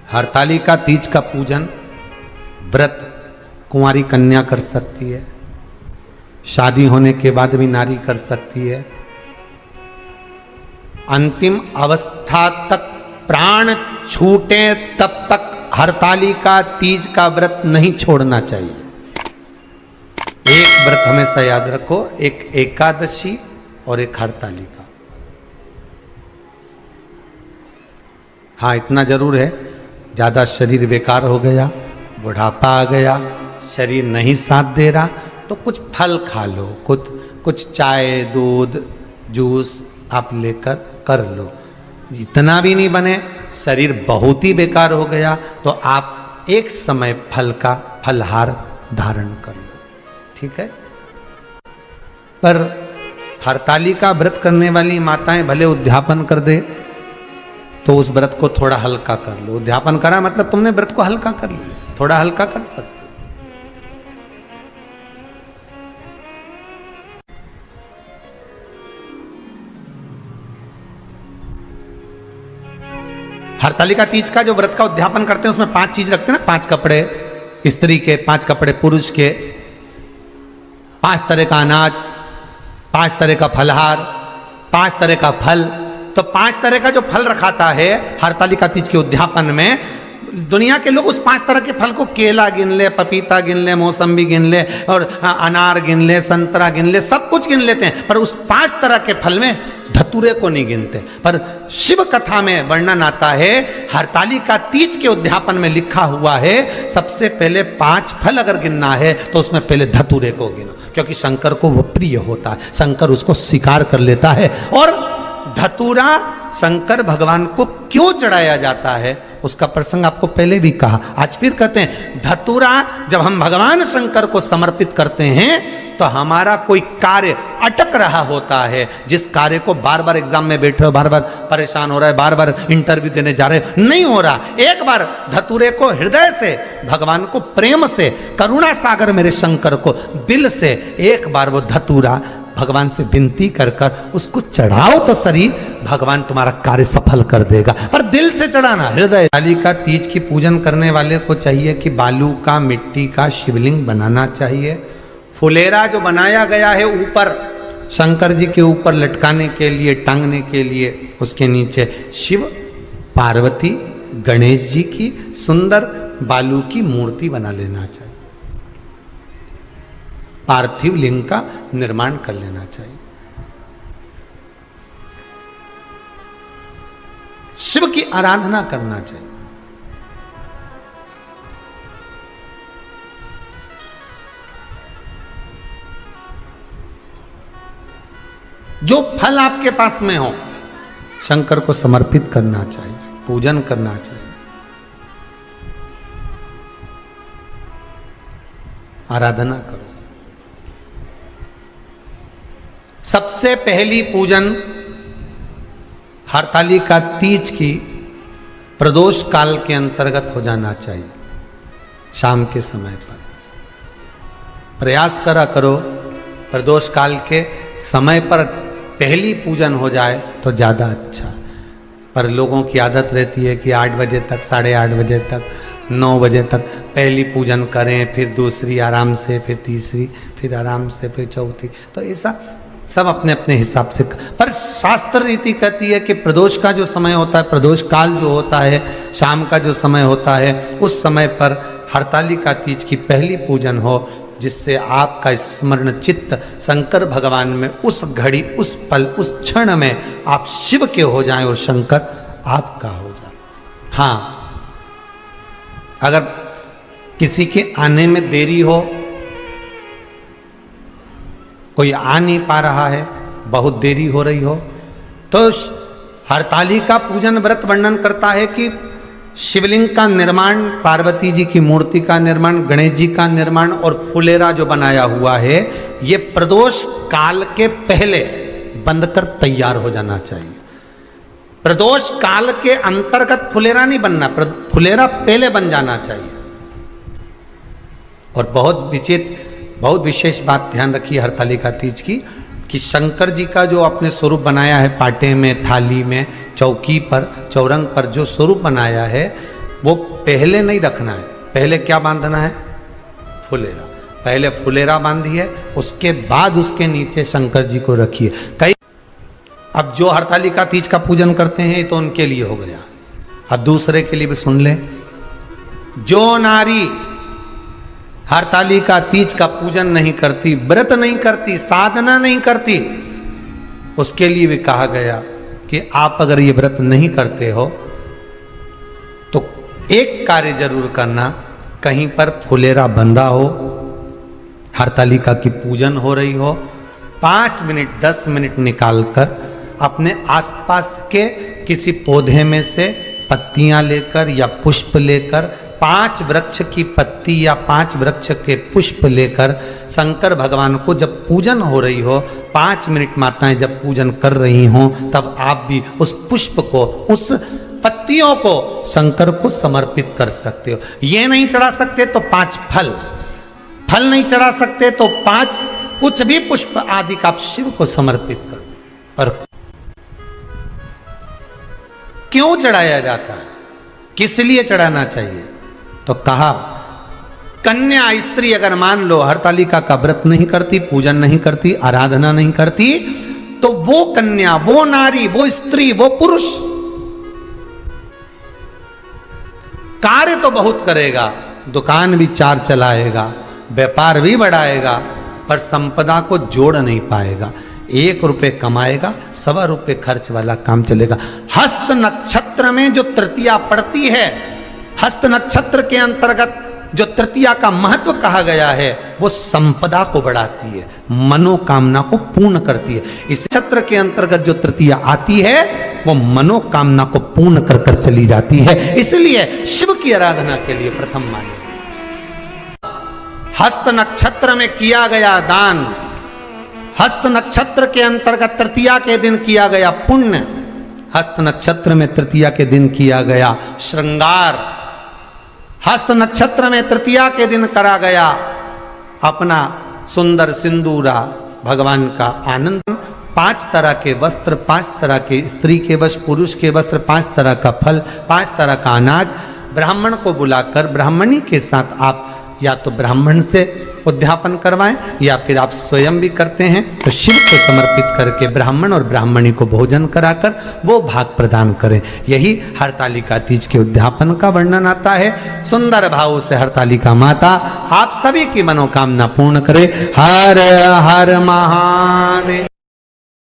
हरतालिका तीज का पूजन व्रत कुंवारी कन्या कर सकती है, शादी होने के बाद भी नारी कर सकती है। अंतिम अवस्था तक प्राण छूटे तब तक हरतालिका तीज का व्रत नहीं छोड़ना चाहिए। एक व्रत हमेशा याद रखो, एक एकादशी और एक हरतालिका। हाँ, इतना जरूर है, ज्यादा शरीर बेकार हो गया, बुढ़ापा आ गया, शरीर नहीं साथ दे रहा, तो कुछ फल खा लो, कुछ चाय दूध जूस आप लेकर कर लो। इतना भी नहीं बने, शरीर बहुत ही बेकार हो गया, तो आप एक समय फल का फलहार धारण कर लो, ठीक है। पर हरतालिका व्रत करने वाली माताएं भले उद्यापन कर दे, तो उस व्रत को थोड़ा हल्का कर लो। उद्यापन करा मतलब तुमने व्रत को हल्का कर लिया, थोड़ा हल्का कर सकते। हरतालिका तीज का जो व्रत का उद्यापन करते हैं उसमें 5 चीज रखते हैं ना, 5 कपड़े स्त्री के, 5 कपड़े पुरुष के, 5 तरह का अनाज, 5 तरह का फलहार, 5 तरह का फल। तो 5 तरह का जो फल रखाता है हरतालिका तीज के उद्यापन में, दुनिया के लोग उस 5 तरह के फल को केला गिन ले, पपीता गिन ले, मौसम्बी गिन ले, और अनार गिन ले, संतरा गिन ले, सब कुछ गिन लेते हैं, पर उस 5 तरह के फल में धतूरे को नहीं गिनते। पर शिव कथा में वर्णन आता है, हरतालिका तीज के उद्यापन में लिखा हुआ है, सबसे पहले 5 फल अगर गिनना है तो उसमें पहले धतूरे को गिनो, क्योंकि शंकर को वो प्रिय होता है, शंकर उसको स्वीकार कर लेता है। और धतूरा शंकर भगवान को क्यों चढ़ाया जाता है उसका प्रसंग आपको पहले भी कहा, आज फिर कहते हैं। धतूरा जब हम भगवान शंकर को समर्पित करते हैं तो हमारा कोई कार्य अटक रहा होता है, जिस कार्य को बार बार एग्जाम में बैठे हो, बार बार परेशान हो रहा है, बार बार इंटरव्यू देने जा रहे हो, नहीं हो रहा, एक बार धतूरे को हृदय से भगवान को प्रेम से, करुणा सागर मेरे शंकर को दिल से एक बार वो धतूरा भगवान से विनती कर कर उसको चढ़ाओ तो शरीर, भगवान तुम्हारा कार्य सफल कर देगा। पर दिल से चढ़ाना, हृदय। हरतालिका तीज की पूजन करने वाले को चाहिए कि बालू का, मिट्टी का शिवलिंग बनाना चाहिए। फुलेरा जो बनाया गया है ऊपर शंकर जी के ऊपर लटकाने के लिए, टांगने के लिए, उसके नीचे शिव पार्वती गणेश जी की सुंदर बालू की मूर्ति बना लेना चाहिए, पार्थिव लिंग का निर्माण कर लेना चाहिए। शिव की आराधना करना चाहिए। जो फल आपके पास में हो शंकर को समर्पित करना चाहिए, पूजन करना चाहिए, आराधना करो। सबसे पहली पूजन हरतालिका तीज की प्रदोष काल के अंतर्गत हो जाना चाहिए, शाम के समय पर। प्रयास करो प्रदोष काल के समय पर पहली पूजन हो जाए तो ज़्यादा अच्छा। पर लोगों की आदत रहती है कि 8 बजे तक, 8:30 बजे तक, 9 बजे तक पहली पूजन करें, फिर दूसरी आराम से, फिर तीसरी, फिर आराम से, फिर चौथी। तो ऐसा सब अपने अपने हिसाब से। पर शास्त्र रीति कहती है कि प्रदोष का जो समय होता है, प्रदोष काल जो होता है, शाम का जो समय होता है, उस समय पर हरतालिका तीज की पहली पूजन हो, जिससे आपका स्मरण चित्त शंकर भगवान में उस घड़ी, उस पल, उस क्षण में आप शिव के हो जाएं और शंकर आपका हो जाए। हाँ, अगर किसी के आने में देरी हो, कोई आ नहीं पा रहा है, बहुत देरी हो रही हो, तो हरतालिका पूजन व्रत वर्णन करता है कि शिवलिंग का निर्माण, पार्वती जी की मूर्ति का निर्माण, गणेश जी का निर्माण और फुलेरा जो बनाया हुआ है, ये प्रदोष काल के पहले बनकर तैयार हो जाना चाहिए। प्रदोष काल के अंतर्गत फुलेरा नहीं बनना, फुलेरा पहले बन जाना चाहिए। और बहुत विशेष बात ध्यान रखिए हरतालिका तीज की, कि शंकर जी का जो अपने स्वरूप बनाया है, पाटे में, थाली में, चौकी पर, चौरंग पर जो स्वरूप बनाया है, वो पहले नहीं रखना है। पहले क्या बांधना है? फुलेरा। पहले फुलेरा बांधिए, उसके बाद उसके नीचे शंकर जी को रखिए। कई अब जो हरतालिका तीज का पूजन करते हैं तो उनके लिए हो गया। अब दूसरे के लिए भी सुन ले। जो नारी हरतालिका तीज का पूजन नहीं करती, व्रत नहीं करती, साधना नहीं करती, उसके लिए भी कहा गया कि आप अगर ये व्रत नहीं करते हो तो एक कार्य जरूर करना, कहीं पर फुलेरा बंधा हो, हरतालिका की पूजन हो रही हो, 5 मिनट 10 मिनट निकालकर अपने आसपास के किसी पौधे में से पत्तियां लेकर या पुष्प लेकर, 5 वृक्ष की पत्ती या 5 वृक्ष के पुष्प लेकर शंकर भगवान को जब पूजन हो रही हो, 5 मिनट माताएं जब पूजन कर रही हों, तब आप भी उस पुष्प को, उस पत्तियों को शंकर को समर्पित कर सकते हो। ये नहीं चढ़ा सकते तो 5 फल नहीं चढ़ा सकते तो 5 कुछ भी पुष्प आदि का आप शिव को समर्पित कर दो। और क्यों चढ़ाया जाता है, किस लिए चढ़ाना चाहिए? तो कहा कन्या स्त्री अगर मान लो हरतालिका का व्रत नहीं करती, पूजन नहीं करती, आराधना नहीं करती, तो वो कन्या, वो नारी, वो स्त्री, वो पुरुष कार्य तो बहुत करेगा, दुकान भी 4 चलाएगा, व्यापार भी बढ़ाएगा, पर संपदा को जोड़ नहीं पाएगा। 1 रुपए कमाएगा, 1.25 रुपए खर्च वाला काम चलेगा। हस्त नक्षत्र में जो तृतीया पड़ती है, हस्त नक्षत्र के अंतर्गत जो तृतीया का महत्व कहा गया है, वो संपदा को बढ़ाती है, मनोकामना को पूर्ण करती है। इस नक्षत्र के अंतर्गत जो तृतीया आती है वो मनोकामना को पूर्ण कर कर चली जाती है। इसलिए शिव की आराधना के लिए प्रथम मान्य हस्त नक्षत्र में किया गया दान, हस्त नक्षत्र के अंतर्गत तृतीया के दिन किया गया पुण्य, हस्त नक्षत्र में तृतीया के दिन किया गया श्रृंगार, हस्त नक्षत्र में तृतीया के दिन करा गया अपना सुंदर सिंदूरा, भगवान का आनंद, 5 तरह के वस्त्र, 5 तरह के स्त्री के वस्त्र, पुरुष के वस्त्र, 5 तरह का फल, 5 तरह का अनाज, ब्राह्मण को बुलाकर ब्राह्मणी के साथ आप या तो ब्राह्मण से उद्यापन करवाएं या फिर आप स्वयं भी करते हैं तो शिव को समर्पित करके ब्राह्मण और ब्राह्मणी को भोजन कराकर वो भाग प्रदान करें। यही हरतालिका तीज के उद्यापन का वर्णन आता है। सुंदर भाव से हरतालिका माता आप सभी की मनोकामना पूर्ण करे। हर हर महादेव।